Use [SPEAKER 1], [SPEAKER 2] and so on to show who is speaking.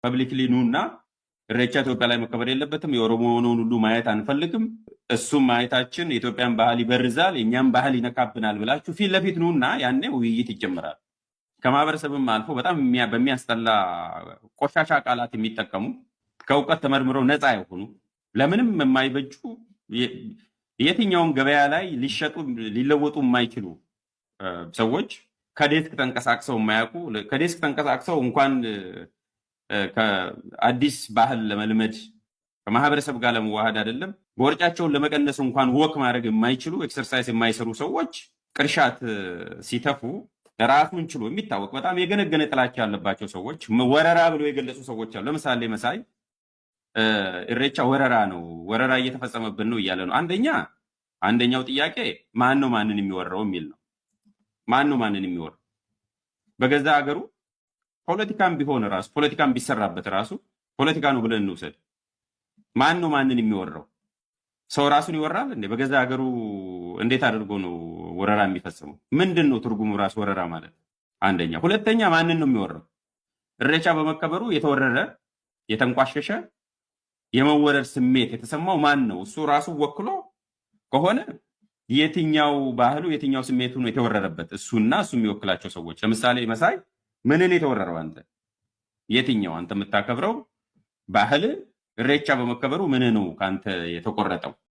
[SPEAKER 1] ፐብሊክሊ ኑና ኢሬቻ ኢትዮጵያ ላይ መከበር የለበትም፣ የኦሮሞ የሆነውን ሁሉ ማየት አንፈልግም፣ እሱም ማየታችን የኢትዮጵያን ባህል ይበርዛል፣ የእኛም ባህል ይነካብናል ብላችሁ ፊት ለፊት ኑና ያኔ ውይይት ይጀምራል። ከማህበረሰብም አልፎ በጣም በሚያስጠላ ቆሻሻ ቃላት የሚጠቀሙ ከእውቀት ተመርምረው ነፃ የሆኑ ለምንም የማይበጁ የትኛውም ገበያ ላይ ሊሸጡ ሊለወጡ የማይችሉ ሰዎች ከዴስክ ተንቀሳቅሰው የማያውቁ ከዴስክ ተንቀሳቅሰው እንኳን ከአዲስ ባህል ለመልመድ ከማህበረሰብ ጋር ለመዋሃድ አይደለም ቦርጫቸውን ለመቀነስ እንኳን ወክ ማድረግ የማይችሉ ኤክሰርሳይዝ የማይሰሩ ሰዎች ቅርሻት ሲተፉ ራሱን ችሎ የሚታወቅ በጣም የገነገነ ጥላቻ ያለባቸው ሰዎች ወረራ ብሎ የገለጹ ሰዎች አሉ። ለምሳሌ መሳይ ኢሬቻ ወረራ ነው፣ ወረራ እየተፈጸመብን ነው እያለ ነው። አንደኛው ጥያቄ ማን ነው ማንን የሚወራው የሚል ነው። ማን ነው ማንን የሚወራው? በገዛ ሀገሩ ፖለቲካም ቢሆን ራሱ ፖለቲካም ቢሰራበት ራሱ ፖለቲካ ነው ብለን እንውሰድ። ማን ነው ማንን የሚወራው? ሰው ራሱን ይወራል እንዴ? በገዛ ሀገሩ እንዴት አድርጎ ነው ወረራ የሚፈጽመው? ምንድን ነው ትርጉሙ ራሱ ወረራ ማለት? አንደኛ። ሁለተኛ ማንን ነው የሚወራው? ኢሬቻ በመከበሩ የተወረረ የተንቋሸሸ የመወረር ስሜት የተሰማው ማን ነው? እሱ ራሱ ወክሎ ከሆነ የትኛው ባህሉ የትኛው ስሜቱ ነው የተወረረበት? እሱና እሱ የሚወክላቸው ሰዎች። ለምሳሌ መሳይ ምንን የተወረረው? አንተ የትኛው አንተ የምታከብረው ባህል ኢሬቻ በመከበሩ ምን ነው ከአንተ የተቆረጠው?